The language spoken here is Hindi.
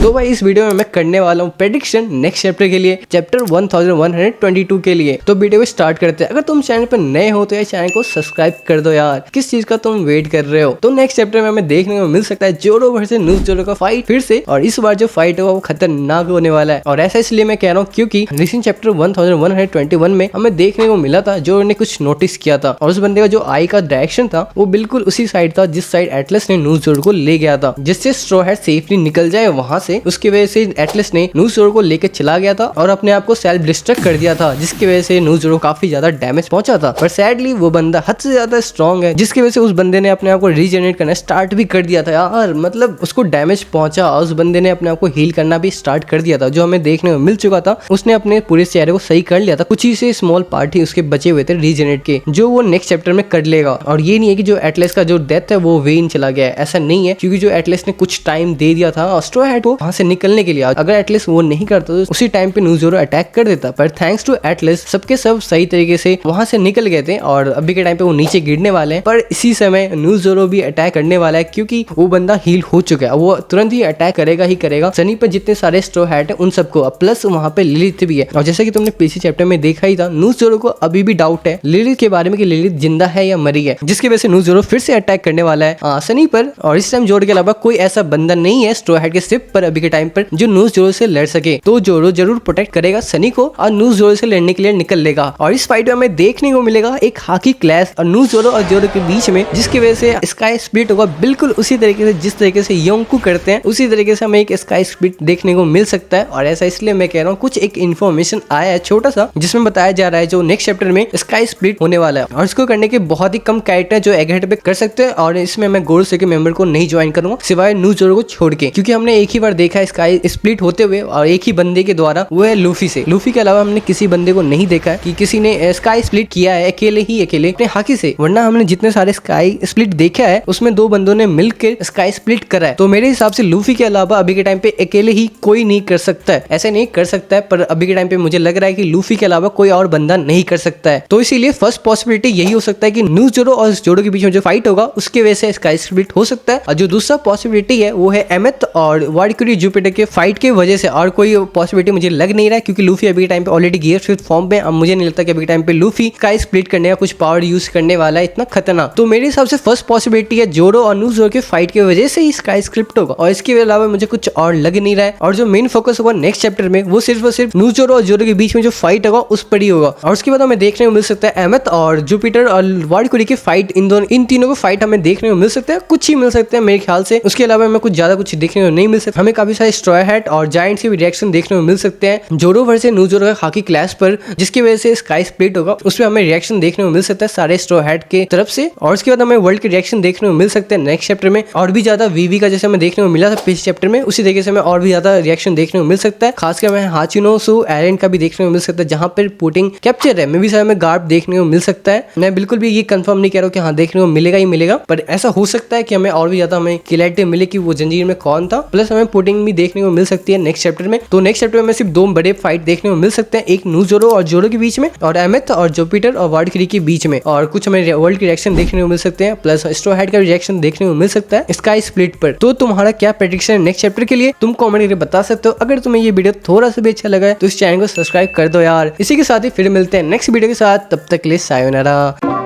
तो भाई इस वीडियो में मैं करने वाला हूँ प्रेडिक्शन नेक्स्ट चैप्टर के लिए, चैप्टर 1122 के लिए। तो वीडियो को स्टार्ट करते हैं। अगर तुम चैनल पर नए हो तो यार चैनल को सब्सक्राइब कर दो यार, किस चीज का तुम वेट कर रहे हो। तो नेक्स्ट चैप्टर में हमें देखने को मिल सकता है जोरो वर्सेस न्यूज़ जोरो का फाइट फिर से, और इस बार जो फाइट होगा वो खतरनाक होने वाला है। और ऐसा इसलिए मैं कह रहा हूँ क्योंकि रिसेंट चैप्टर 1121 में हमें देखने को मिला था जोरो ने कुछ नोटिस किया था, और उस बंदे का जो आई का डायरेक्शन था वो बिल्कुल उसी साइड था जिस साइड एटलस ने न्यूज़ जोरो को ले गया था, जिससे स्ट्रॉ हैट सेफली निकल जाए वहां से। उसकी वजह से एटलस ने न्यूज़ जोरो को लेकर चला गया था और अपने आप को सेल्फ डिस्ट्रक्ट कर दिया था, जिसकी वजह से न्यूज़ जोरो काफी ज्यादा डैमेज पहुंचा था। पर सैडली वो बंदा हद से ज्यादा स्ट्रॉन्ग है, जिसकी वजह से उस बंदे ने अपने आप को रीजनरेट करना स्टार्ट भी कर दिया था यार। मतलब उसको डैमेज पहुंचा और उस बंदे ने अपने आप को हील करना भी स्टार्ट कर दिया था, जो हमें देखने को मिल चुका था। उसने अपने पूरे चेहरे को सही कर लिया था, कुछ ही से स्मॉल पार्ट ही उसके बचे हुए थे रीजनरेट के, जो वो नेक्स्ट चैप्टर में कर लेगा। और ये नहीं है कि जो एटलस का जो डेथ है वो वेन चला गया है, ऐसा नहीं है, क्योंकि जो एटलस ने कुछ टाइम दे दिया था स्ट्रॉ हैट को वहां से निकलने के लिए। अगर एटलस वो नहीं करता तो उसी टाइम पे न्यूज़ जोरो अटैक कर देता, पर थैंक्स टू एटलस सबके सब सही तरीके से वहां से निकल गए थे और अभी के टाइम पे वो नीचे गिरने वाले हैं। पर इसी समय न्यूज़ जोरो भी अटैक करने वाला है, क्योंकि वो बंदा हील हो चुका है, वो तुरंत ही अटैक करेगा ही करेगा सनी पर जितने सारे स्ट्रॉ हैट है उन सबको, प्लस वहां पे लिलिथ भी है। और जैसे कि तुमने पिछले चैप्टर में देखा ही था, न्यूज़ जोरो को अभी भी डाउट है लिलिथ के बारे में कि लिलिथ जिंदा है या मरी है, जिसकी वजह से न्यूज़ जोरो फिर से अटैक करने वाला है सनी पर। और इस टाइम जोरो के अलावा कोई ऐसा बंदा नहीं है स्ट्रॉ हैट के शिप पर अभी के टाइम पर जो न्यूज़ जोरो से लड़ सके। तो जोरो जरूर प्रोटेक्ट करेगा सनी को और न्यूज़ जोरो से लड़ने के लिए निकल लेगा। और इस फाइट में हमें देखने को मिलेगा एक हाकी क्लैश और न्यूज़ जोरो और जोरो के बीच में, जिसकी वजह से स्काई स्प्लिट होगा बिल्कुल उसी तरीके से जिस तरीके से योंकू करते हैं, उसी तरीके से हमें एक स्काई स्प्लिट देखने को मिल सकता है। और ऐसा इसलिए मैं कह रहा हूँ, कुछ एक इन्फॉर्मेशन आया है छोटा सा, जिसमें बताया जा रहा है जो नेक्स्ट चैप्टर में स्काई स्प्लिट होने वाला है, और इसको करने के बहुत ही कम कैरेक्टर जो एग हेड पे कर सकते हैं। और इसमें मैं गोरोसे के मेंबर को नहीं ज्वाइन करूंगा सिवाय न्यूज़ जोरो को छोड़ के, क्योंकि हमने एक ही बार देखा है स्काई स्प्लिट होते हुए और एक ही बंदे के द्वारा, वो है लूफी से। लूफी के अलावा हमने किसी बंदे को नहीं देखा है कि किसी ने स्काई स्प्लिट किया है अकेले अपने हाकी से, वरना हमने जितने सारे स्काई स्प्लिट देखा है उसमें दो बंदों ने मिलकर स्काई स्प्लिट करा है। तो मेरे हिसाब से लूफी के अलावा अभी के टाइम पे अकेले ही कोई नहीं कर सकता है, ऐसे नहीं कर सकता है, पर अभी के टाइम पे मुझे लग रहा है कि लूफी के अलावा कोई और बंदा नहीं कर सकता है। तो इसीलिए फर्स्ट पॉसिबिलिटी यही हो सकता है कि न्यूज़ जोरो और जोरो के बीच में जो फाइट होगा उसके वजह से स्काई स्प्लिट हो सकता है। और जो दूसरा पॉसिबिलिटी है वो है एमेथ और वाल्kyrie जुपिटर के फाइट के वजह से, और कोई पॉसिबिलिटी मुझे लग नहीं रहा है, क्योंकि लूफी अभी के टाइम पे ऑलरेडी गियर फिफ्थ फॉर्म में। अब मुझे नहीं लगता कि अभी के टाइम पे लूफी स्काई स्प्लिट करने का कुछ पावर यूज करने वाला है इतना खतरनाक। तो मेरे हिसाब से फर्स्ट पॉसिबिलिटी है जोरो और न्यूज़ जोरो के फाइट की वजह से ही स्काई स्प्लिट होगा, और इसके अलावा मुझे कुछ और लग नहीं रहा है। और जो मेन फोकस होगा नेक्स्ट चैप्टर में वो सिर्फ और सिर्फ न्यूज़ जोरो और जोरो के बीच में जो फाइट होगा उस पर ही होगा। और उसके बाद हमें देखने को मिल सकता है एमेथ और जुपिटर और वाल्kyrie के फाइट, इन तीनों को फाइट हमें देखने को मिल सकता है, कुछ ही मिल सकते हैं मेरे ख्याल से। उसके अलावा हमें कुछ ज्यादा कुछ देखने को नहीं मिल सकता। हमें काफी सारे स्ट्रॉ हैट और जायंट्स के भी रिएक्शन देखने को मिल सकते हैं जोरो वर्सेस न्यूज़ जोरो का हाकी क्लैश पर, जिसकी वजह से स्काई स्प्लिट होगा, उसमें हमें रिएक्शन देखने को मिल सकता है सारे स्ट्रॉ हैट के तरफ से। और उसके बाद हमें वर्ल्ड के रिएक्शन देखने को मिल सकते हैं नेक्स्ट चैप्टर में, और भी ज्यादा वीवी का जैसे हमें देखने को मिला था पिछले चैप्टर में, उसी तरीके से हमें और भी ज्यादा रिएक्शन देखने को मिल सकता है। खासकर हमें हाचिनोसु एरेन का भी देखने को मिल सकता है, जहां पर पुटिंग कैप्चर है, मे भी हमें गार्ड देखने को मिल सकता है। मैं बिल्कुल भी ये कंफर्म नहीं कह रहा हूँ कि हाँ देखने को मिलेगा ही मिलेगा, पर ऐसा हो सकता है कि हमें और भी ज्यादा हमें क्लैरिटी मिले कि वो जंजीर में कौन था। प्लस हमें पुटिंग भी देखने को मिल सकती है नेक्स्ट चैप्टर में। तो नेक्स्ट चैप्टर में सिर्फ दो बड़े फाइट देखने को मिल सकते हैं, एक न्यूज़ जोरो और जोरो के बीच में, और एमेथ और जुपिटर और वाल्kyrie के बीच में। और कुछ हमें वर्ल्ड के रिएक्शन देखने को मिल सकते हैं, प्लस स्ट्रॉ हैट का रिएक्शन देखने को मिल सकता है स्काई स्प्लिट पर। तो तुम्हारा क्या प्रेडिक्शन है नेक्स्ट चैप्टर के लिए, तुम कमेंट करके बता सकते हो। अगर तुम्हें ये वीडियो थोड़ा सा भी अच्छा लगा है तो इस चैनल को सब्सक्राइब कर दो यार। इसी के साथ ही फिर मिलते हैं नेक्स्ट वीडियो के साथ, तब तक के लिए सायोनारा।